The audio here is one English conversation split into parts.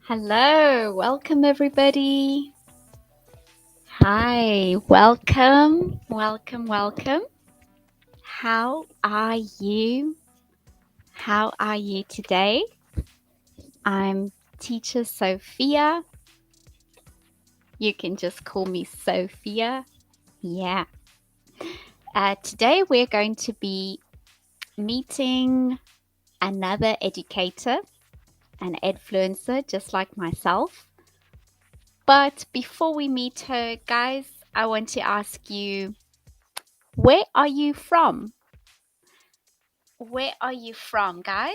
Hello, welcome everybody. Hi, welcome. How are you? How are you today? I'm teacher Sophia. You can just call me Sophia. Yeah. Today we're going to be meeting another educator, an influencer just like myself. But before we meet her, guys, I want to ask you, where are you from? Where are you from, guys?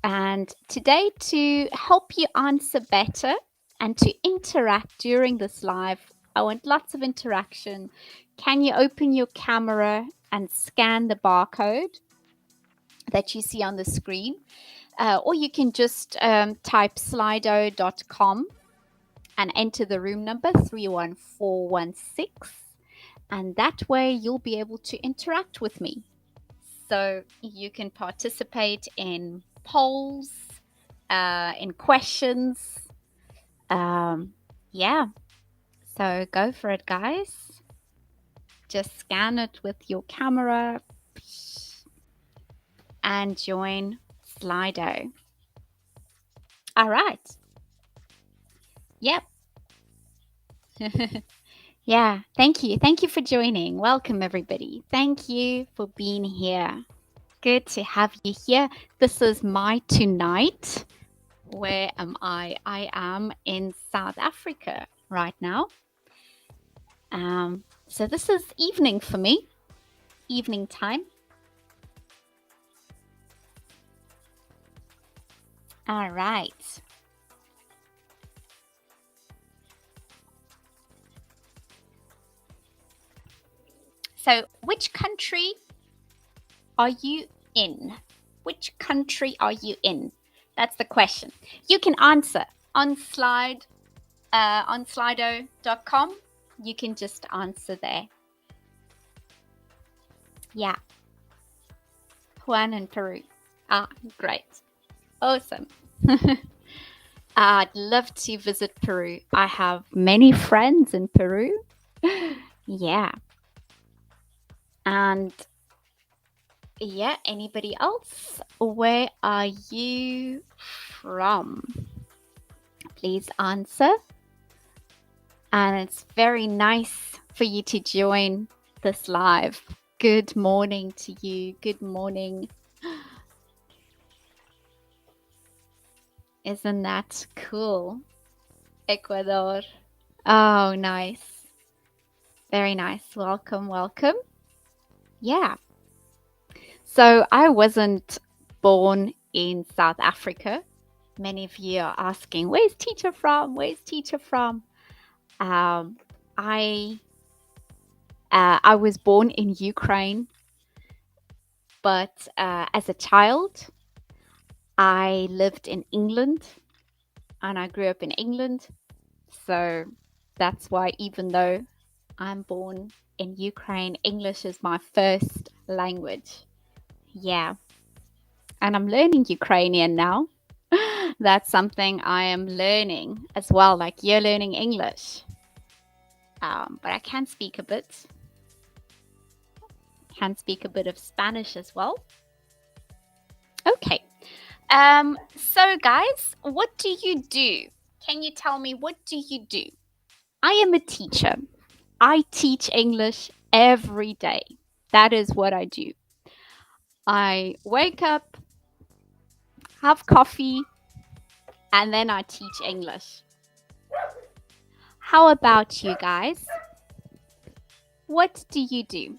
And today, to help you answer better and to interact during this live, I want lots of interaction. Can you open your camera and scan the barcode that you see on the screen? Or you can just type slido.com and enter the room number 31416. And that way you'll be able to interact with me. So you can participate in polls, in questions. Yeah, so go for it, guys. Just scan it with your camera and join Slido. All right. Yep. Yeah, thank you. Thank you for joining. Welcome, everybody. Thank you for being here. Good to have you here. This is my tonight. Where am I? I am in South Africa right now. So this is evening for me, evening time. All right. So which country are you in? Which country are you in? That's the question. You can answer on slido.com. You can just answer there. Yeah. Juan in Peru. Ah, great. Awesome. I'd love to visit Peru. I have many friends in Peru. Yeah. And yeah, anybody else? Where are you from? Please answer. And it's very nice for you to join this live. Good morning to you. Good morning. Isn't that cool? Ecuador. Oh, nice. Very nice. Welcome. Yeah. So I wasn't born in South Africa. Many of you are asking, where's teacher from? Where's teacher from? I was born in Ukraine, but as a child, I lived in England and I grew up in England. So that's why, even though I'm born in Ukraine, English is my first language. Yeah. And I'm learning Ukrainian now. That's something I am learning as well, like you're learning English. But I can speak a bit. Can speak a bit of Spanish as well. Okay. So guys, what do you do? Can you tell me, what do you do? I am a teacher. I teach English every day. That is what I do. I wake up, have coffee, and then I teach English. How about you guys? What do you do?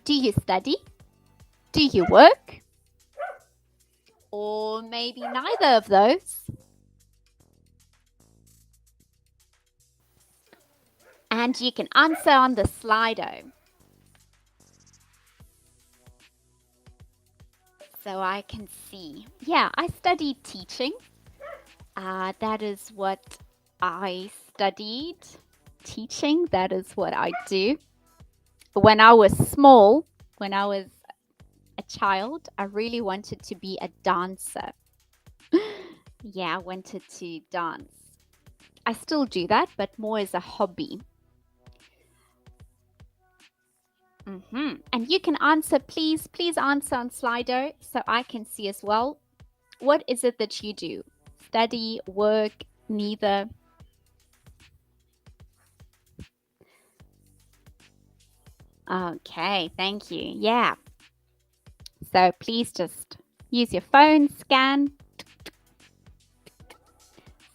Do you study? Do you work? Or maybe neither of those? And you can answer on the Slido. So I can see. Yeah, I studied teaching. That is what I studied. Teaching, that is what I do. When I was small, when I was a child, I really wanted to be a dancer. Yeah, I wanted to dance. I still do that, but more as a hobby. And you can answer, please answer on Slido so I can see as well. What is it that you do? Study, work, neither? Okay, thank you. Yeah. So please just use your phone, scan,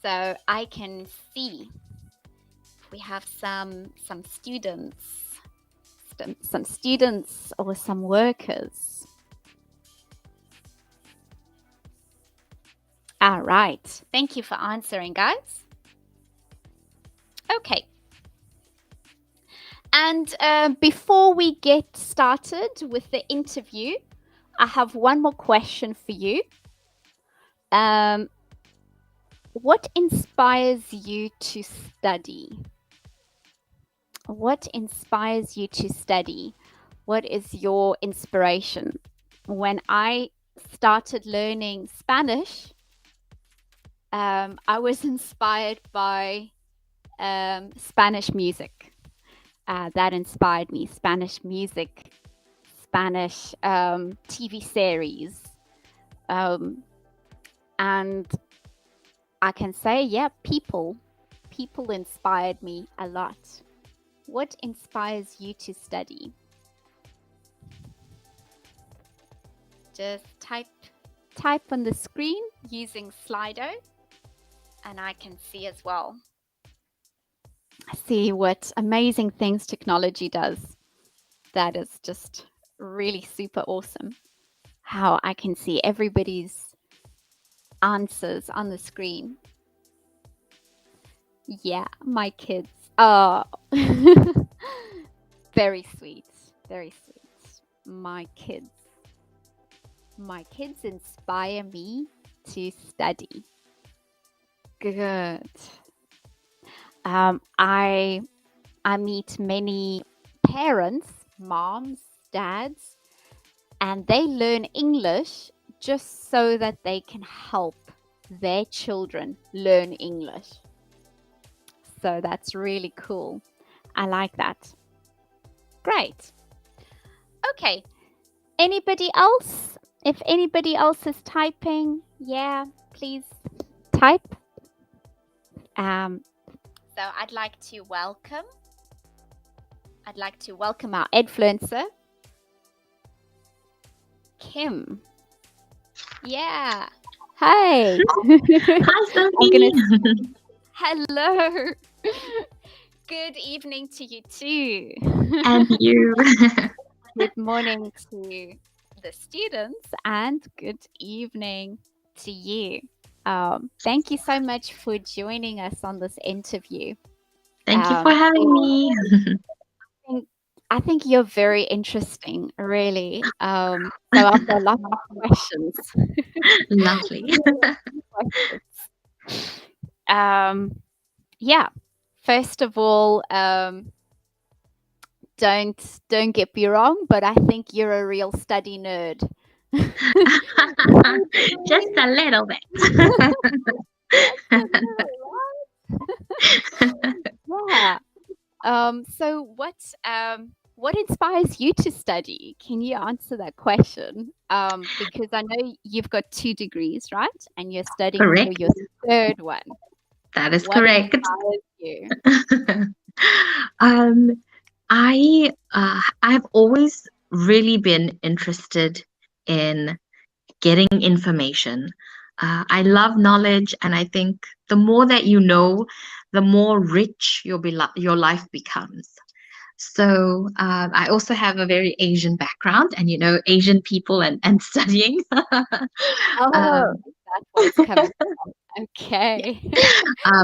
so I can see we have some students, some students or some workers. All right. Thank you for answering, guys. Okay. And before we get started with the interview, I have one more question for you. What inspires you to study? What inspires you to study? What is your inspiration? When I started learning Spanish, I was inspired by Spanish music. That inspired me. Spanish music, Spanish TV series. And I can say, yeah, people inspired me a lot. What inspires you to study? Just type on the screen using Slido, and I can see as well. See what amazing things technology does. That is just really super awesome. How I can see everybody's answers on the screen. Yeah, my kids. Oh, very sweet. Very sweet. My kids inspire me to study. Good. I meet many parents, moms, dads, and they learn English just so that they can help their children learn English. So that's really cool. I like that. Great. Okay. Anybody else? If anybody else is typing, yeah, please type. So I'd like to welcome our influencer, Kim. Yeah. Hi. Hi, Sophie. Hello. Good evening to you too. And you. Good morning to the students and good evening to you. Thank you so much for joining us on this interview. Thank you for having me. I think you're very interesting, really. So I've got lots of questions. Lovely. Yeah. First of all, don't get me wrong, but I think you're a real study nerd. Just a little bit. Yeah. So what inspires you to study? Can you answer that question? Because I know you've got 2 degrees, right? And you're studying for Correct. your 3rd one. That is What correct. inspires you? I've always really been interested in getting information. I love knowledge, and I think the more that you know, the more rich your life becomes. So I also have a very Asian background, and Asian people and studying. Oh, um, that's where it's coming from. Okay.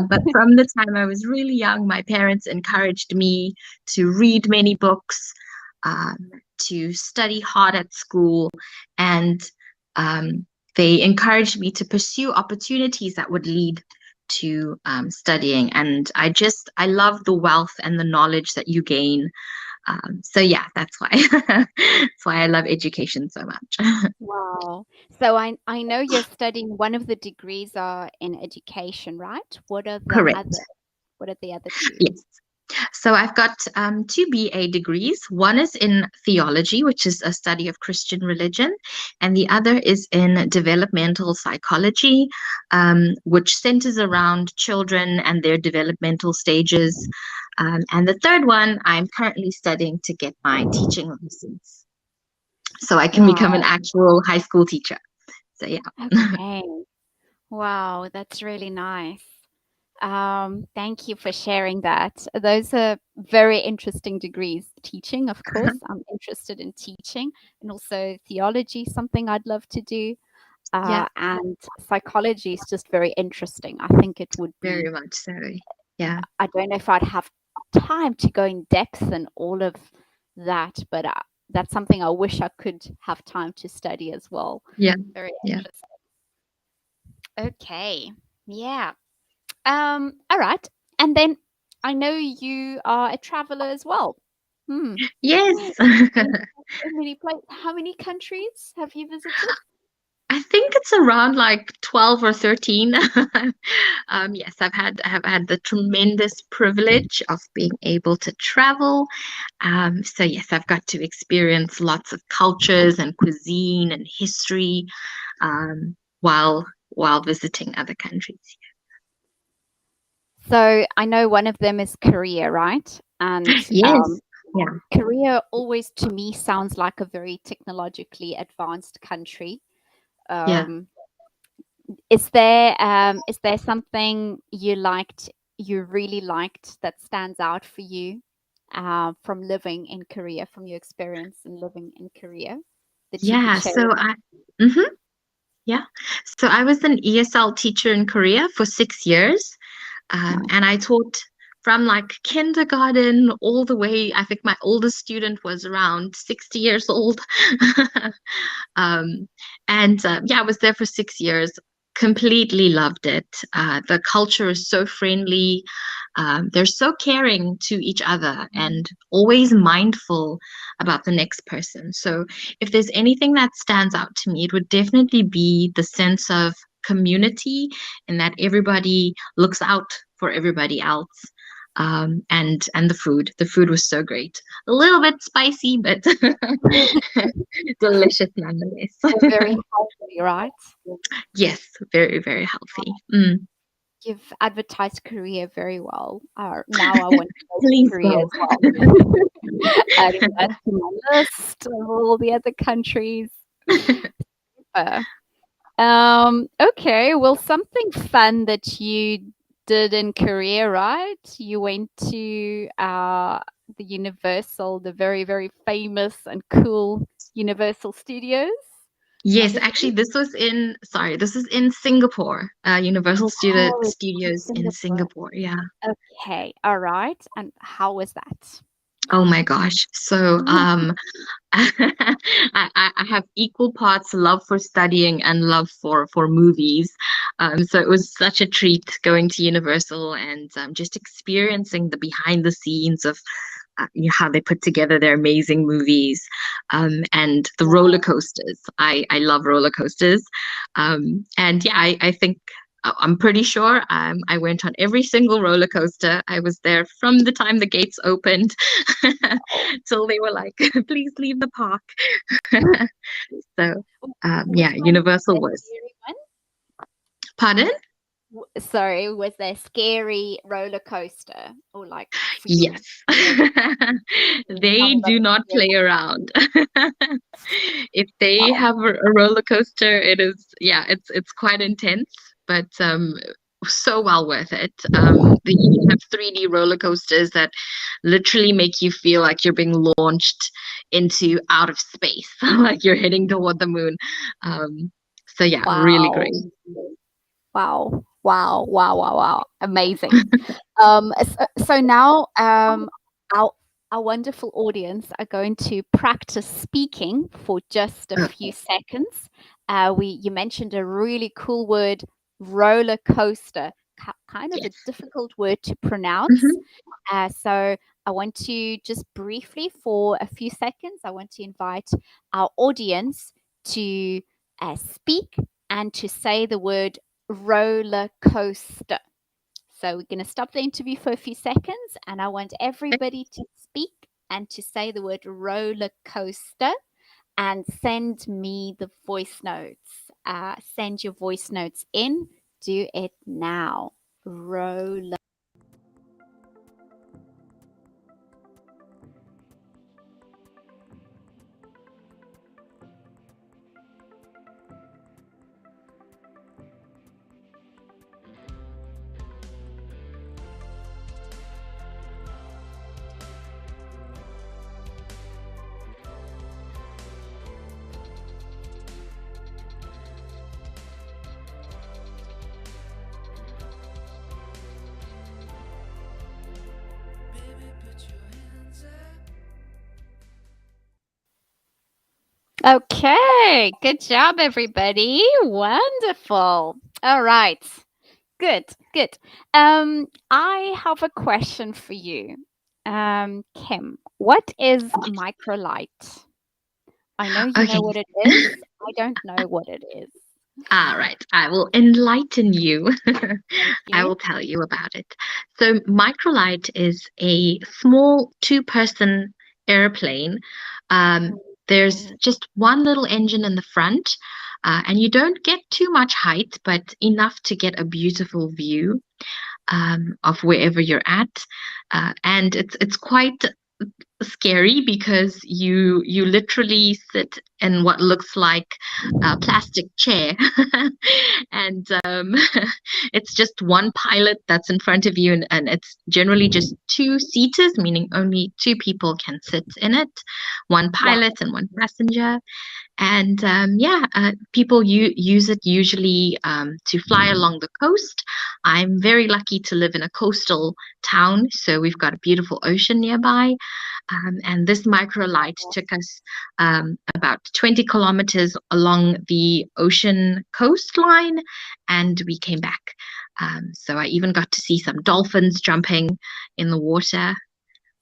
but from the time I was really young, my parents encouraged me to read many books, um, to study hard at school, and um, they encouraged me to pursue opportunities that would lead to studying. And I love the wealth and the knowledge that you gain So yeah, that's why that's why I love education so much. Wow. So I know you're studying one of the degrees are in education, right? Correct. What are the other two? Yes. So I've got two BA degrees. One is in theology, which is a study of Christian religion, and the other is in developmental psychology, which centers around children and their developmental stages. And the third one, I'm currently studying to get my teaching license, so I can become an Wow. actual high school teacher. So yeah, Okay. Wow, that's really nice. Thank you for sharing that. Those are very interesting degrees. Teaching, of course, I'm interested in teaching, and also theology, something I'd love to do. yeah, And psychology is just very interesting. I think it would very be, much so. Yeah, I don't know if I'd have time to go in depth and all of that, but that's something I wish I could have time to study as well. yeah, Very yeah. interesting. Okay. Yeah. All right. And then I know you are a traveler as well. Hmm. Yes. Been to so many places. How many countries have you visited? I think it's around like 12 or 13. Yes, I have had the tremendous privilege of being able to travel. So yes, I've got to experience lots of cultures and cuisine and history while visiting other countries. So I know one of them is Korea, right? And Yes. Yeah. Korea always to me sounds like a very technologically advanced country. Yeah. Um, is there something you really liked that stands out for you from living in Korea, from your experience in living in Korea that you could Yeah. share with us? Mhm, yeah. So I was an ESL teacher in Korea for 6 years. Nice. And I taught from like kindergarten all the way. I think my oldest student was around 60 years old. um, and yeah, I was there for 6 years. Completely loved it. The culture is so friendly. They're so caring to each other and always mindful about the next person. So, if there's anything that stands out to me, it would definitely be the sense of community and that everybody looks out for everybody else. And the food. The food was so great. A little bit spicy, but delicious nonetheless. Very healthy, right? Yes, very, very healthy. Mm. You've advertised Korea very well. Now I want to go to Please Korea go. as well. Adding that to my list of all the other countries. Uh, okay, well, something fun that you did in Korea, right? You went to the Universal, the very, very famous and cool Universal Studios, I Yes, actually, believe. this is in Singapore, Universal Oh, it's in Studios in Singapore. Singapore. Yeah. Okay, all right. And how was that? Oh my gosh. So, I have equal parts love for studying and love for movies. So it was such a treat going to Universal and just experiencing the behind the scenes of how they put together their amazing movies, and the roller Wow. coasters. I love roller coasters, and yeah, I think. I'm pretty sure I went on every single roller coaster. I was there from the time the gates opened till they were like, please leave the park. So, yeah, Which one was Universal the was. scary one? Pardon? Sorry, was there a scary roller coaster or like for Yes. you? Was it? Tell They me about do the not scary play around. If they one. have a roller coaster, it is, yeah, it's quite intense, but so well worth it. They even have 3D roller coasters that literally make you feel like you're being launched into out of space, like you're heading toward the moon. So yeah, really Wow. great. Wow. Wow. Wow. Wow. Wow. Amazing. So now our our wonderful audience are going to practice speaking for just a few Okay. seconds. We you mentioned a really cool word, roller coaster, kind of a Yes. difficult word to pronounce. Hmm. So I want to just briefly, for a few seconds, I want to invite our audience to speak and to say the word roller coaster. So we're going to stop the interview for a few seconds, and I want everybody to speak and to say the word roller coaster and send me the voice notes. Send your voice notes in. Do it now. Roller. Okay, good job, everybody. Wonderful. All right, good, good. I have a question for you, Kim. What is microlight? I know you know Okay. what it is. I don't know what it is. All right, I will enlighten you. Thank I you. will tell you about it. So, microlight is a small two-person airplane. Um, there's Mm. just one little engine in the front, and you don't get too much height, but enough to get a beautiful view of wherever you're at. And it's quite scary because you literally sit in what looks like a plastic chair and it's just one pilot that's in front of you, and it's generally just two seaters, meaning only two people can sit in it, one Wow. pilot and one passenger. And yeah, people use it usually to fly along the coast. I'm very lucky to live in a coastal town, so we've got a beautiful ocean nearby. And this microlight took us about 20 kilometers along the ocean coastline, and we came back. So I even got to see some dolphins jumping in the water.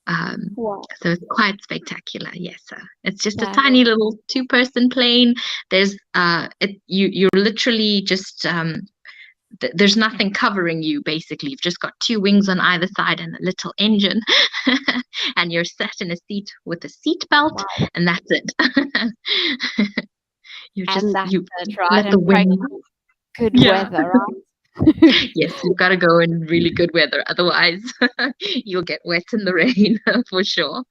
Um, Wow. so it's quite spectacular. Yes, it's just a That tiny is little two-person plane. There's you're literally just there's nothing covering you basically. You've just got two wings on either side and a little engine, and you're sat in a seat with a seat belt, wow. and that's it. And that's You it, right? let the And pray wind. for good Yeah. weather, right? Yes, you've got to go in really good weather, otherwise you'll get wet in the rain for sure.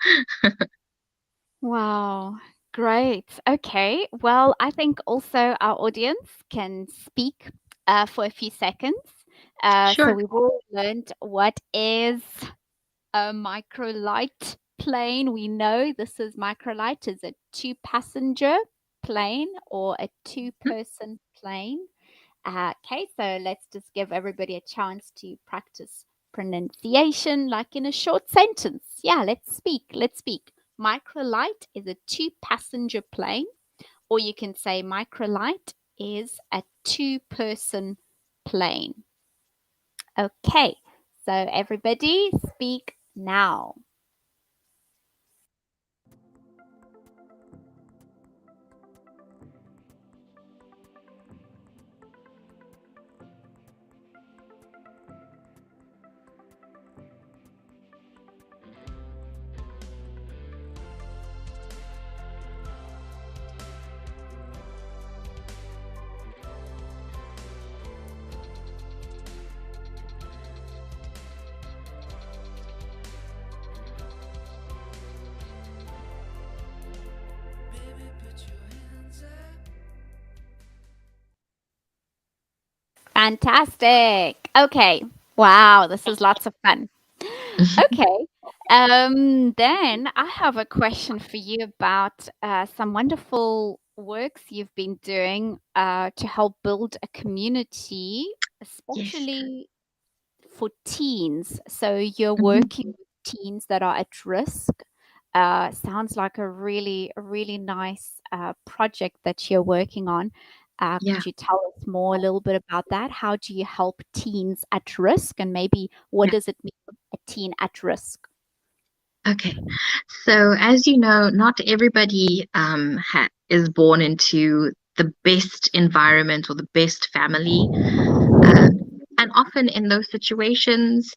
Wow, great. Okay, well, I think also our audience can speak for a few seconds. So Sure. we've all learned what is a microlight plane. We know this is microlight is a two-passenger plane or a two-person plane. Okay, so let's just give everybody a chance to practice pronunciation like in a short sentence. Yeah, let's speak. Let's speak. Microlight is a two-passenger plane, or you can say microlight is a two-person plane. Okay, so everybody speak now. Fantastic. Okay. Wow, this is lots of fun. Okay. Then I have a question for you about some wonderful works you've been doing to help build a community, Yes. especially for teens. So you're Mhm. working with teens that are at risk. Sounds like a really nice project that you're working on. Yeah. Could you tell us more a little bit about that? How do you help teens at risk, and maybe what Yeah. does it mean a teen at risk? Okay. So, as you know, not everybody is born into the best environment or the best family. Um, and often in those situations,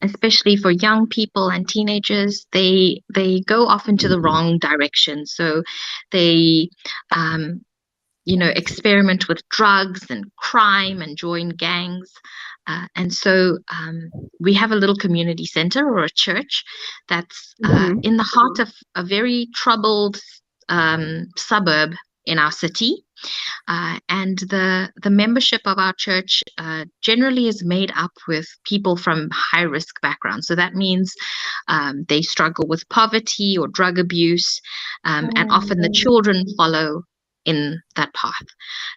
especially for young people and teenagers, they go off into the wrong direction. So they um, experiment with drugs and crime and join gangs. And so we have a little community center or a church that's Mhm. in the heart of a very troubled suburb in our city. And the membership of our church generally is made up with people from high risk backgrounds. So that means they struggle with poverty or drug abuse, and often the children follow in that path.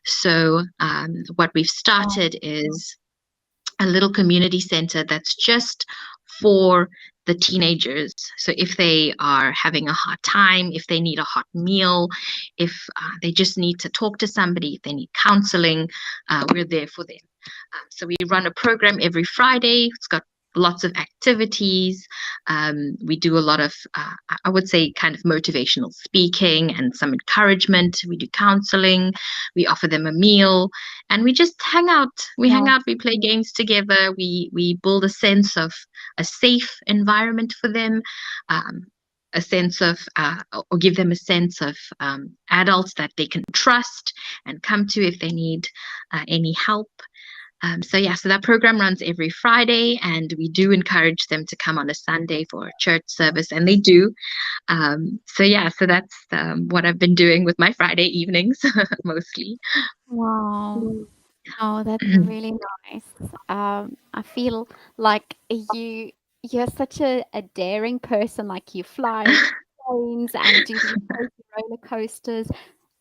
So what we've started is a little community center that's just for the teenagers. So if they are having a hard time, if they need a hot meal, if they just need to talk to somebody, if they need counseling, we're there for them. So we run a program every Friday. It's got lots of activities. We do a lot of, I would say, kind of motivational speaking and some encouragement. We do counseling. We offer them a meal, and we just hang out. We hang Wow. out. We play games together. We build a sense of a safe environment for them. Um, a sense of, or give them a sense of adults that they can trust and come to if they need any help. So that program runs every Friday, and we do encourage them to come on a Sunday for a church service, and they do. So that's what I've been doing with my Friday evenings mostly. Wow. Oh, that's really nice. I feel like you're such a daring person. Like you fly planes and do these crazy roller coasters,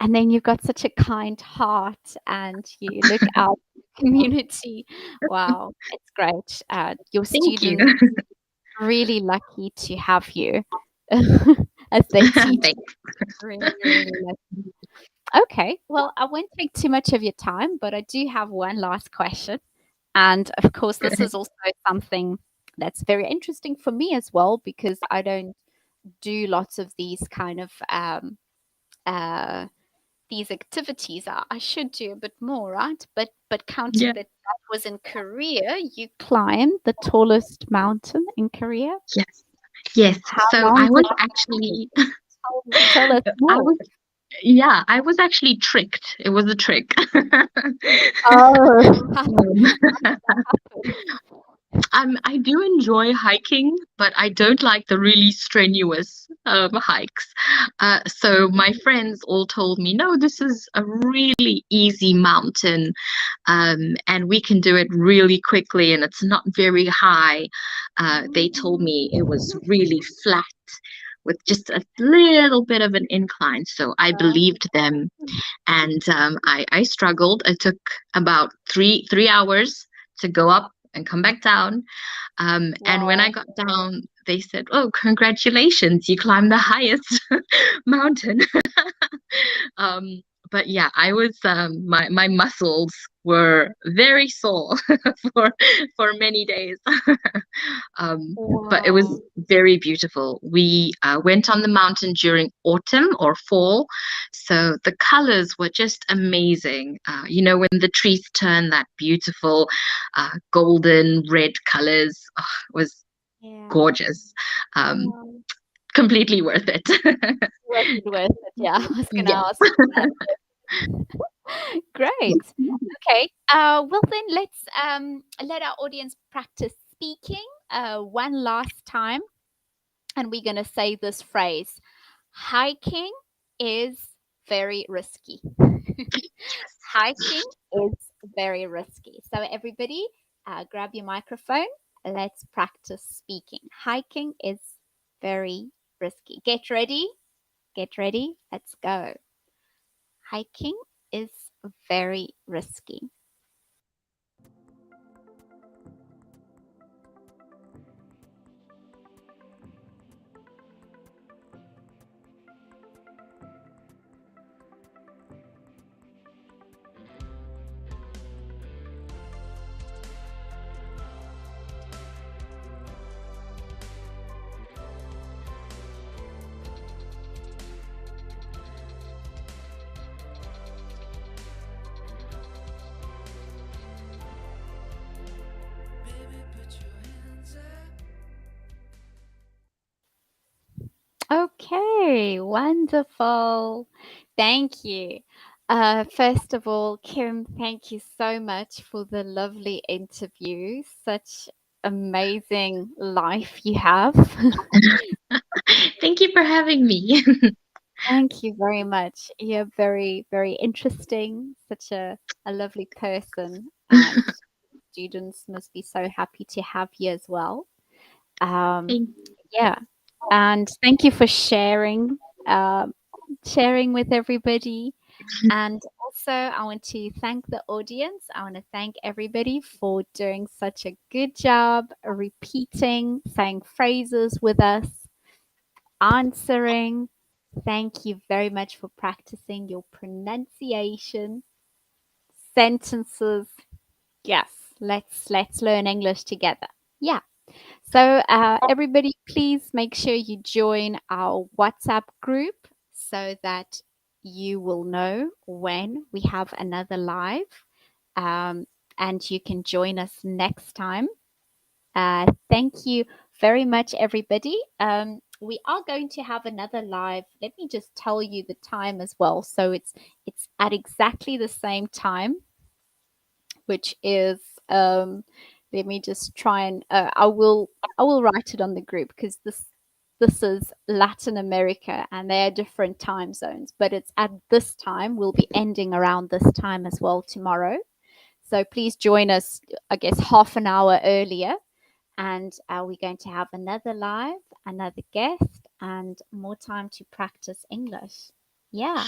and then you've got such a kind heart, and you look out for the community. Wow, it's great. Your Thank you. students really lucky to have you as their teacher. Thanks. Really, really lucky. Okay, well, I won't take too much of your time, but I do have one last question. And of course, this is also something that's very interesting for me as well, because I don't do lots of these kind of uh, these activities. I should do a bit more, right? But counting Yeah. that that was in Korea, you climbed the tallest mountain in Korea. Yes. Yes. How So long I did was it take? actually, Tell us I more. was, yeah, I was actually tricked. It was a trick. Oh, how Um, did that happen? I do enjoy hiking, but I don't like the really strenuous hikes. So my friends all told me, no, this is a really easy mountain, and we can do it really quickly, and it's not very high. They told me it was really flat with just a little bit of an incline. So I believed them, and I struggled. It took about three hours to go up and come back down. And when I Wow. got down, they said, "Oh, congratulations, you climbed the highest mountain." um, but yeah, I was my muscles were very sore for for many days. But it was Wow. very beautiful. We went on the mountain during autumn or fall, so the colors were just amazing. When the trees turn that beautiful golden red colors, it was Yeah. gorgeous. Um, Wow. Completely worth it. Worth it, yeah. I was gonna Yes. ask that. Great. Okay. Well then let's let our audience practice speaking one last time, and we're gonna say this phrase. Hiking is very risky. Hiking is very risky. So everybody, grab your microphone. Let's practice speaking. Hiking is very risky. Get ready. Get ready. Let's go. Hiking is very risky. Okay, wonderful. Thank you. First of all, Kim, thank you so much for the lovely interview. Such amazing life you have. Thank you for having me. Thank you very much. You're very, very interesting. Such a lovely person, and students must be so happy to have you as well. Um, Thank yeah, and thank you for um, sharing with everybody. And also, I want to thank the audience. I want to thank everybody for doing such a good job repeating, saying phrases with us, answering. Thank you very much for practicing your pronunciation, sentences. Yes, let's learn English together. Yeah. So everybody, please make sure you join our WhatsApp group so that you will know when we have another live, um, and you can join us next time. Thank you very much, everybody. We are going to have another live. Let me just tell you the time as well. So it's at exactly the same time, which is let me just try and I will write it on the group because this is Latin America and they are different time zones, but it's at this time. We'll be ending around this time as well tomorrow. So please join us, I guess, half an hour earlier, and we're going to have another live, another guest, and more time to practice English. Yeah.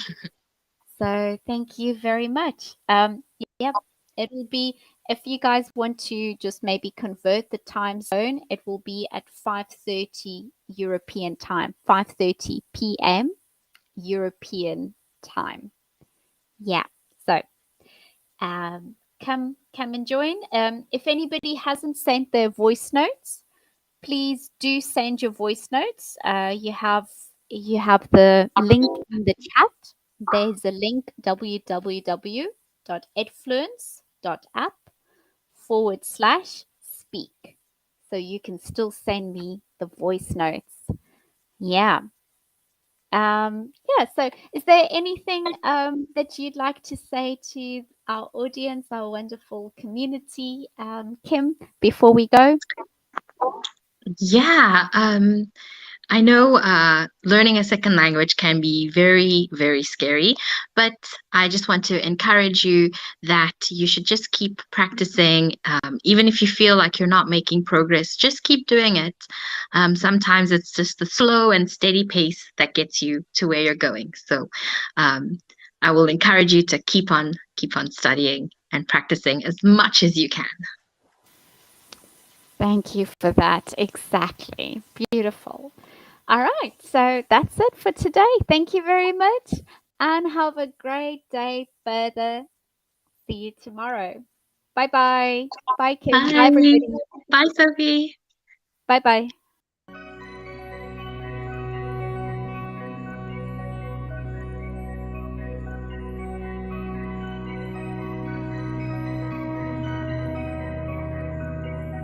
So thank you very much. Yep, it will be, if you guys want to just maybe convert the time zone, it will be at 5:30 European time, 5:30 p.m. European time. Yeah. So come and join. If anybody hasn't sent their voice notes, please do send your voice notes. You have the link in the chat. There's a link www.edfluence.app/speak. So you can still send me the voice notes. Yeah. Yeah. So is there anything that you'd like to say to our audience, our wonderful community, Kim, before we go? Yeah, I know learning a second language can be very, very scary, but I just want to encourage you that you should just keep practicing. Even if you feel like you're not making progress, just keep doing it. Sometimes it's just the slow and steady pace that gets you to where you're going. So um, I will encourage you to keep on studying and practicing as much as you can. Thank you for that. Exactly. Beautiful. All right. So that's it for today. Thank you very much and have a great day further. See you tomorrow. Bye bye. Bye, Kim. Bye, Bye. everybody. Bye, Sophie. Bye bye.